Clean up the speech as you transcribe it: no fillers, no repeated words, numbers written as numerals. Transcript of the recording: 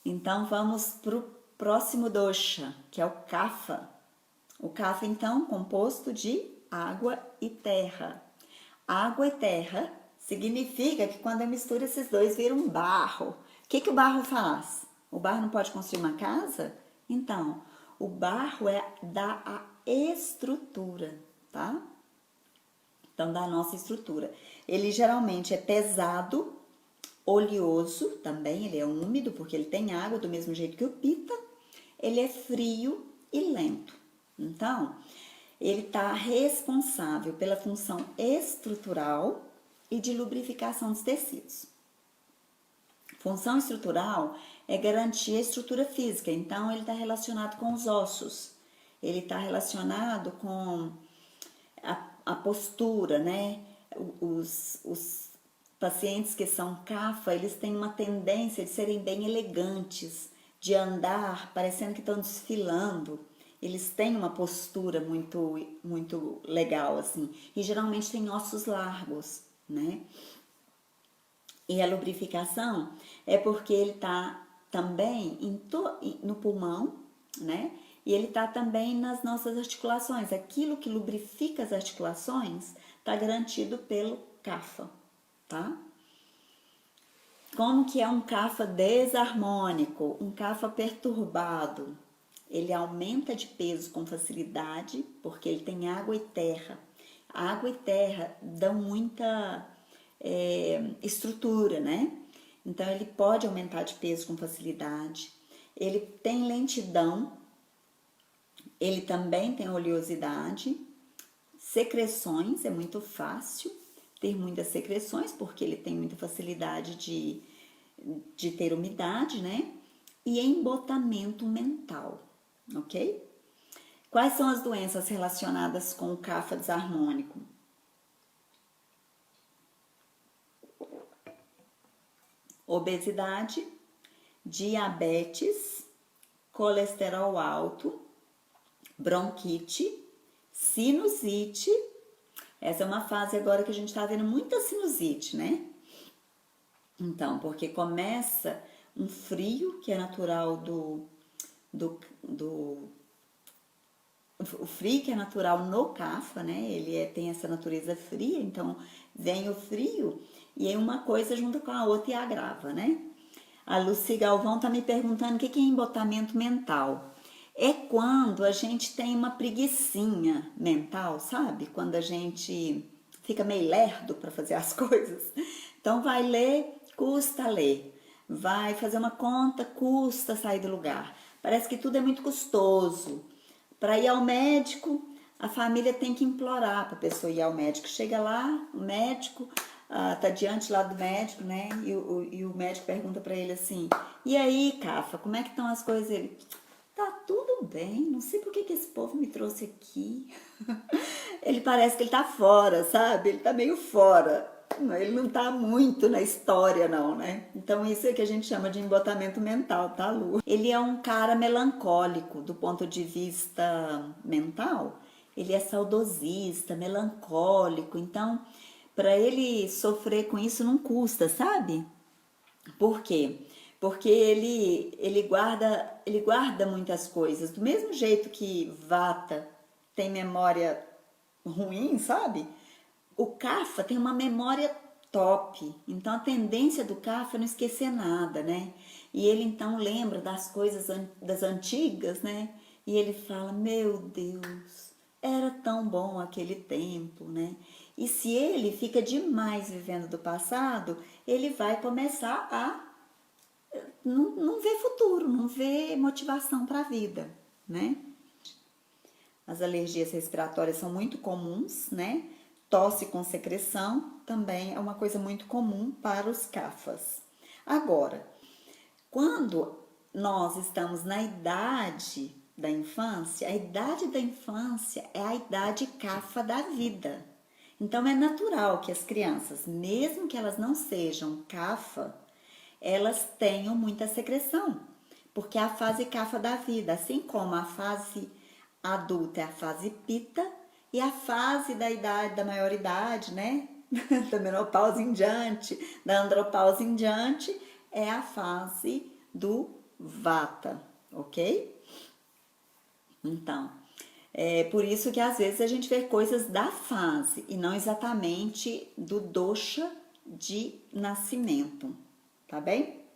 Então, vamos para o próximo dosha, que é o Kapha. O Kapha, então, composto de água e terra. Água e terra significa que quando eu misturo esses dois, vira um barro. O que o barro faz? O barro não pode construir uma casa? Então, o barro dá a estrutura, tá? Então, dá a nossa estrutura. Ele geralmente é pesado, oleoso também, ele é úmido porque ele tem água do mesmo jeito que o pita. Ele é frio e lento. Então, ele está responsável pela função estrutural e de lubrificação dos tecidos. Função estrutural é garantir a estrutura física, então ele está relacionado com os ossos, ele está relacionado com a postura, né? Os pacientes que são Kapha, eles têm uma tendência de serem bem elegantes, de andar parecendo que estão desfilando. Eles têm uma postura muito legal, assim. E geralmente tem ossos largos, né? E a lubrificação é porque ele está também no pulmão, né? E ele está também nas nossas articulações. Aquilo que lubrifica as articulações está garantido pelo Kapha, tá? Como que é um Kapha desarmônico, um Kapha perturbado? Ele aumenta de peso com facilidade, porque ele tem água e terra. Água e terra dão muita estrutura, né? Então, ele pode aumentar de peso com facilidade. Ele tem lentidão, ele também tem oleosidade. Secreções, é muito fácil ter muitas secreções, porque ele tem muita facilidade de ter umidade, né? E embotamento mental, ok? Quais são as doenças relacionadas com o Kapha desarmônico? Obesidade, diabetes, colesterol alto, bronquite, sinusite. Essa é uma fase agora que a gente está vendo muita sinusite, né? Então, porque começa um frio que é natural o frio que é natural no Kapha, né? Ele tem essa natureza fria, então vem o frio e aí uma coisa junta com a outra e agrava, né? A Lucy Galvão tá me perguntando o que é embotamento mental. É quando a gente tem uma preguicinha mental, sabe? Quando a gente fica meio lerdo para fazer as coisas. Então vai ler, custa ler. Vai fazer uma conta, custa sair do lugar. Parece que tudo é muito custoso. Para ir ao médico, a família tem que implorar para a pessoa ir ao médico. Chega lá, o médico tá diante lá do médico, né? E o médico pergunta para ele assim: e aí, Kapha, como é que estão as coisas? Ele: tá tudo bem, não sei por que esse povo me trouxe aqui. Ele parece que ele tá fora, sabe? Ele tá meio fora. Ele não tá muito na história, não, né? Então, isso é que a gente chama de embotamento mental, tá, Lu? Ele é um cara melancólico do ponto de vista mental. Ele é saudosista, melancólico. Então, para ele sofrer com isso não custa, sabe? Por quê? Porque ele guarda muitas coisas. Do mesmo jeito que Vata tem memória ruim, sabe? O Kapha tem uma memória top. Então a tendência do Kapha é não esquecer nada, né? E ele então lembra das coisas das antigas, né? E ele fala: meu Deus, era tão bom aquele tempo, né? E se ele fica demais vivendo do passado, ele vai começar a não ver futuro, não ver motivação para a vida, né? As alergias respiratórias são muito comuns, né? Tosse com secreção também é uma coisa muito comum para os Kaphas. Agora, quando nós estamos na idade da infância, a idade da infância é a idade Kapha da vida. Então é natural que as crianças, mesmo que elas não sejam Kapha, elas tenham muita secreção, porque é a fase Kapha da vida, assim como a fase adulta é a fase Pitta e a fase da idade, da maioridade, né? Da menopausa em diante, da andropausa em diante, é a fase do Vata, ok? Então, é por isso que às vezes a gente vê coisas da fase e não exatamente do dosha de nascimento, tá bem?